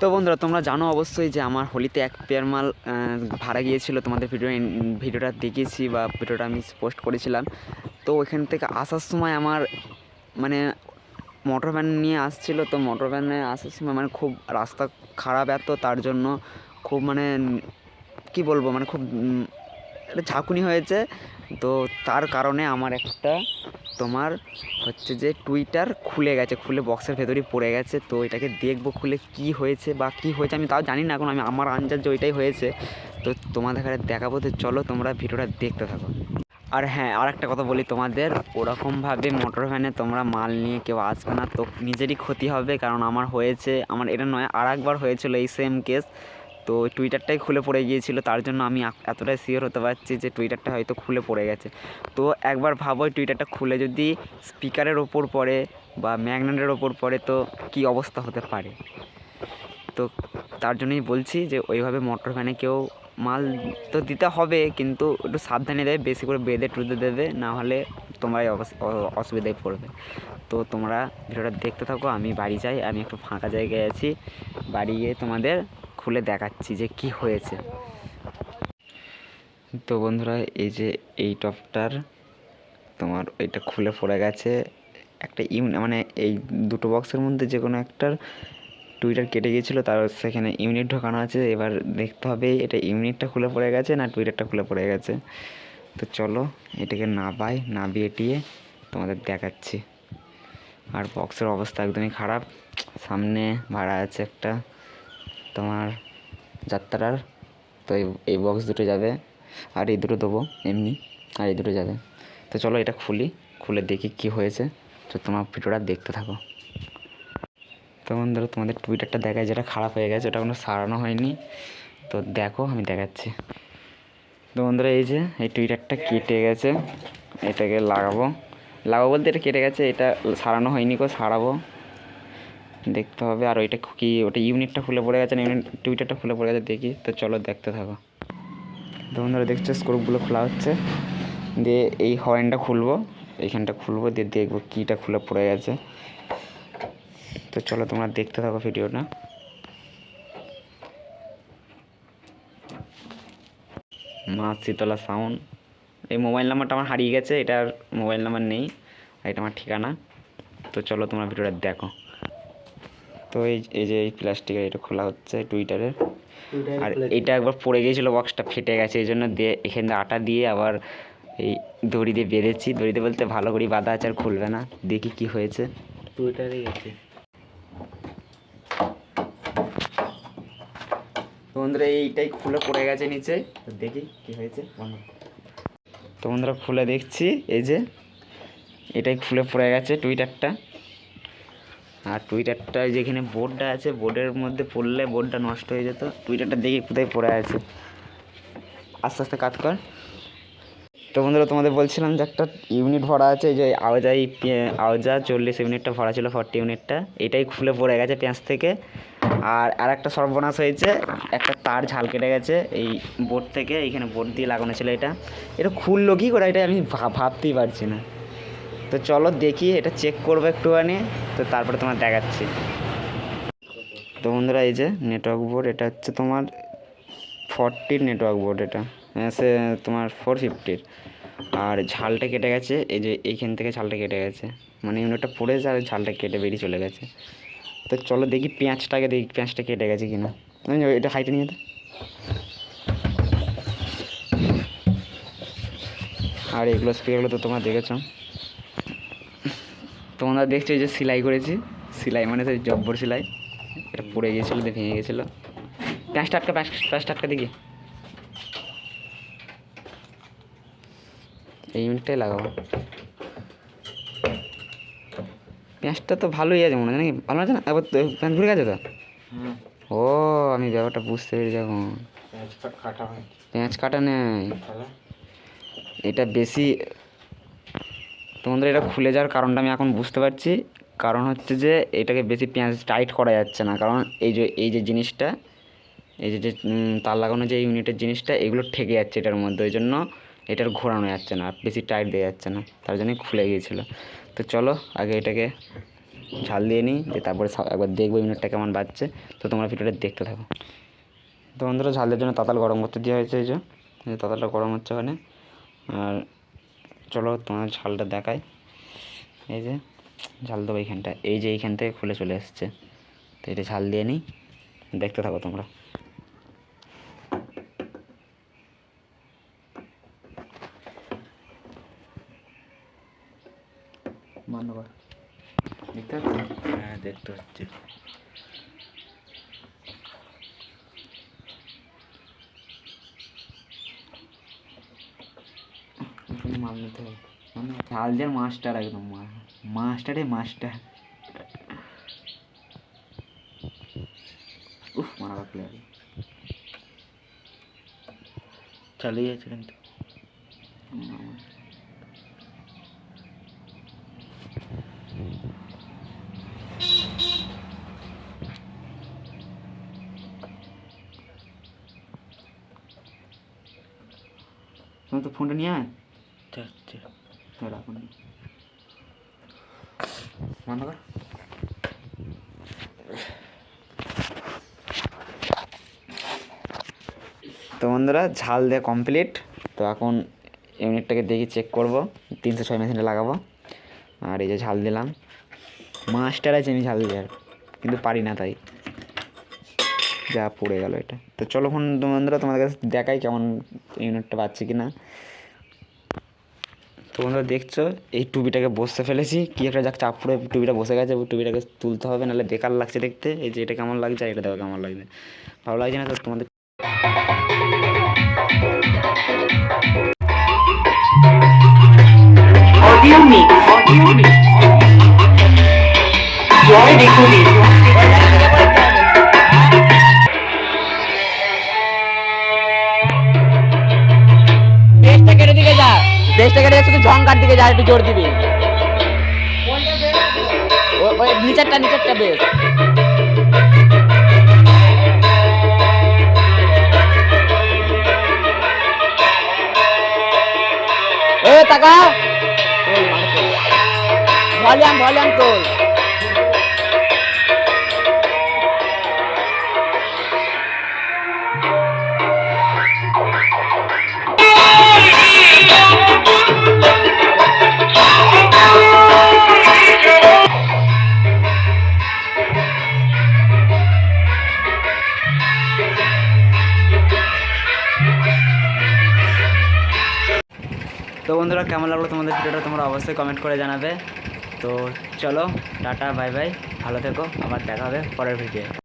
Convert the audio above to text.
তো বন্ধুরা, তোমরা জানো অবশ্যই যে আমার হোলিতে এক পেয়ার মাল ভাড়া গিয়েছিলো। তোমাদের ভিডিওটা দেখিয়েছি বা ভিডিওটা আমি পোস্ট করেছিলাম। তো ওইখান থেকে আসার সময় আমার মানে মোটর ভ্যান নিয়ে আসছিলো। তো মোটর ভ্যানে আসার সময় মানে খুব রাস্তা খারাপ, এত তার জন্য খুব মানে কী বলবো, মানে খুব একটা ঝাঁকুনি হয়েছে। তো তার কারণে আমার একটা তোমার হচ্ছে যে টুইটার খুলে গেছে, খুলে বক্সের ভেতরেই পড়ে গেছে। তো এটাকে দেখবো খুলে কি হয়েছে বা কী হয়েছে আমি তাও জানি না এখন। আমার আন্দাজ যে ওইটাই হয়েছে। তো তোমাদের কাছে দেখাবো, তো চলো তোমরা ভিডিওটা দেখতে থাকো। আর হ্যাঁ, আর একটা কথা বলি তোমাদের, ওরকমভাবে মোটর ভ্যানে তোমরা মাল নিয়ে কেউ আসবে না, তো নিজেরই ক্ষতি হবে। কারণ আমার হয়েছে, আমার এটা নয় আর একবার হয়েছিল এই সেম কেস। তো টুইটারটাই খুলে পড়ে গিয়েছিলো, তার জন্য আমি এতটাই শিওর হতে পারছি যে টুইটারটা হয়তো খুলে পড়ে গেছে। তো একবার ভাবো, টুইটারটা খুলে যদি স্পিকারের ওপর পড়ে বা ম্যাগনেটের ওপর পড়ে তো কী অবস্থা হতে পারে। তো তার জন্যই বলছি যে ওইভাবে মোটর ভ্যানে কেউ মাল তো দিতে হবে, কিন্তু একটু সাবধানে দেবে, বেশি করে বেঁধে টুঁধে দেবে, না হলে তোমরাই অসুবিধায় পড়বে। তো তোমরা ভিডিওটা দেখতে থাকো। আমি বাড়ি যাই, আমি একটু ফাঁকা জায়গায় আছি, বাড়ি গিয়ে তোমাদের খুলে দেখাচ্ছি যে কি হয়েছে। তো বন্ধুরা, এই যে এই টপটার তোমার এটা খুলে পড়ে গেছে। একটা মানে এই দুটো বক্সের মধ্যে যে কোনো একটার টুইটার কেটে গিয়েছিলো, তার সেখানে ইউনিট ঢোকানো আছে। এবার দেখতে হবে এটা ইউনিটটা খুলে পড়ে গেছে না টুইটারটা খুলে পড়ে গেছে। তো চলো এটাকে নাবিয়ে টিয়ে তোমাদের দেখাচ্ছি। আর বক্সের অবস্থা একদমই খারাপ। সামনে ভাড়া আছে একটা তোমার যাত্রার, তো এই বক্স দুটো যাবে, আর এই দুটো দেবো এমনি, আর এই দুটো যাবে। তো চলো এটা খুলে দেখি কি হয়েছে। তো তোমার ভিডিওটা দেখতে থাকো। তো বন্ধুরা, তোমাদের টুইটারটা দেখায় যেটা খারাপ হয়ে গেছে, ওটা কোনো সারানো হয়নি। তো দেখো আমি দেখাচ্ছি। তো বন্ধুরা, এই যে এই টুইটারটা কেটে গেছে, এটাকে লাগাবো বলতে এটা কেটে গেছে, এটা সারানো হয়নি, সারাবো দেখতে হবে। আর ওইটা কি, ওটা ইউনিটটা খুলে পড়ে গেছে না টুইটারটা খুলে পড়ে গেছে দেখি। তো চলো দেখতে থাকো। তো বন্ধুরা দেখছো স্ক্রুপগুলো খোলা হচ্ছে, দিয়ে এই হর্নটা খুলবো, এইখানটা খুলবো, দিয়ে দেখবো কীটা খুলে পড়ে গেছে। তো চলো তোমরা দেখতে থাকো ভিডিওটা। মা শীতলা সাউন্ড, এই মোবাইল নাম্বারটা আমার হারিয়ে গেছে, এটার মোবাইল নাম্বার নেই, এটা আমার ঠিকানা। তো চলো তোমরা ভিডিওটা দেখো। তো এই যে এই প্লাস্টিকের এটা খোলা হচ্ছে টুইটারের। আর এটা একবার পড়ে গিয়েছিলো, বক্সটা ফেটে গেছে, এই জন্য দিয়ে এখানে আটা দিয়ে আবার এই দড়ি দিয়ে বেঁধেছি। দড়িতে বলতে ভালো করে বাঁধা আছে, আর খুলবে না। দেখি কি হয়েছে। টুইটারে গেছে। তো বন্ধুরা, এইটাই খুলে পড়ে গেছে নিচে, তো দেখি কি হয়েছে। তো বন্ধুরা খুলে দেখছি, এই যে এটাই খুলে পড়ে গেছে টুইটারটা। আর টুইটারটা যেখানে বোর্ডটা আছে, বোর্ডের মধ্যে পড়লে বোর্ডটা নষ্ট হয়ে যেত। টুইটারটা দেখি কোথায় পড়ে আছে, আস্তে আস্তে কাজ কর। তো বন্ধুরা, তোমাদের বলছিলাম যে একটা ইউনিট ভরা আছে, এই যে আওজা 40 ইউনিটটা ভরা ছিল, 40 ইউনিটটা, এটাই খুলে পড়ে গেছে পেঁচ থেকে। আর একটা সর্বনাশ হয়েছে, একটা তার ঝাল কেটে গেছে এই বোর্ড থেকে, এইখানে বোর্ড দিয়ে লাগানো ছিল। এটা খুললো কী করে, এটা আমি ভাবতেই পারছি না। তো চলো দেখি, এটা চেক করবো একটুখানি, তো তারপরে তোমার দেখাচ্ছি। তো বন্ধুরা, এই যে নেটওয়ার্ক বোর্ড, এটা হচ্ছে তোমার 40 নেটওয়ার্ক বোর্ড, এটা সে তোমার 450। আর ঝালটা কেটে গেছে, এই যে এইখান থেকে ঝালটা কেটে গেছে, মানে ইউনিটটা পড়েছে আর ঝালটা কেটে বেরিয়ে চলে গেছে। তো চলো দেখি পেঁয়াজটাকে, দেখি পেঁয়াজটা কেটে গেছে কিনা। এটা হাইটে নিয়ে তো। আর এগুলো স্পিকারগুলো তো তোমরা দেখেছ, তোমরা দেখছো এই যে সেলাই করেছি, সেলাই মানে সেই জব্বর সেলাই, এটা পড়ে গিয়েছিলো, দিয়ে ভেঙে গেছিলো। প্যাঁচটা আটকা দেখি, এই ইউনিটটাই লাগাবো। পেঁয়াজটা তো ভালোই আছে মনে হয়, নাকি ভালো আছে না? আবার পেঁয়াজ ঘুরে গেছে তো। ও, আমি ব্যাপারটা বুঝতে পেরেছি এখন। পেঁয়াজ কাটা নেই, এটা বেশি। তোমাদের এটা খুলে যাওয়ার কারণটা আমি এখন বুঝতে পারছি। কারণ হচ্ছে যে এটাকে বেশি পেঁয়াজ টাইট করা যাচ্ছে না, কারণ এই যে জিনিসটা, এই যে তার লাগানো যে ইউনিটের জিনিসটা, এগুলো ঠেকে যাচ্ছে এটার মধ্যে, ওই জন্য এটার ঘোরানো যাচ্ছে না, বেশি টাইট দেওয়া যাচ্ছে না, তার জন্যই খুলে গিয়েছিলো। তো চলো আগে এটাকে ঝাল দিয়ে নিই, দিয়ে তারপরে একবার দেখবো মিনিটটা কেমন বাজছে। তো তোমরা ভিডিওটা দেখতে থাকো। তো বন্ধুরা ঝাল দেওয়ার জন্য তাতাল গরম করতে দেওয়া হয়েছে, এই যে তাতালটা গরম হচ্ছে ওখানে। আর চলো তোমার ঝালটা দেখাই। এই যে ঝাল দেবো এইখানটা, এই যে এইখান থেকে খুলে চলে এসছে। তো এটা ঝাল দিয়ে নিই, দেখতে থাকো তোমরা। ধন্যবাদ। দেখতে পাচ্ছি? হ্যাঁ দেখতে পাচ্ছি। মাল নিতে হবে মানে ঝাল দেওয়ার মাস্টার, একদম মাস্টারে মাস্টার। উফ মারা রাখলে আর চালিয়ে যাচ্ছে কিন্তু। তুমি তো ফোনটা নিয়ে আয়। রাখুন বন্ধ কর। তো বন্ধুরা ঝাল দিয়ে কমপ্লিট। তো এখন ইউনিটটাকে দেখি চেক করবো, 306 মেশিনটা লাগাবো। আর এই যে ঝাল দিলাম, মাস্টার আছে আমি ঝাল দেওয়ার, কিন্তু পারি না, তাই যা পড়ে গেল এটা। তো চলো ফোন বন্ধুরা তোমাদের কাছে দেখাই কেমন ইউনিটটা পাচ্ছি কি না। তো বন্ধুরা দেখছো এই টুপিটাকে বসতে ফেলেছি, কি একটা যাক চাপ পড়ে টুপিটা বসে গেছে, ওই টুপিটাকে তুলতে হবে, নাহলে বেকার লাগছে দেখতে। এই যে এটা কেমন লাগছে, এটা দেখো কেমন লাগছে, ভালো লাগছে না তো তোমাদের। Audio mix. Joy recording. বেশটা কেটে দিকে যা, বেশটা কেটে শুধু ঝঙ্কার দিকে যা, একটু জোর দিবি। ওই নিচেরটা বেশ। এ টাকা ভলিউম তোল। তো বন্ধুরা কেমন লাগলো তোমাদের ভিডিওটা তোমরা অবশ্যই কমেন্ট করে জানাবে। তো চলো টাটা বাই বাই, ভালো থেকো, আবার দেখা হবে পরের ভিডিও।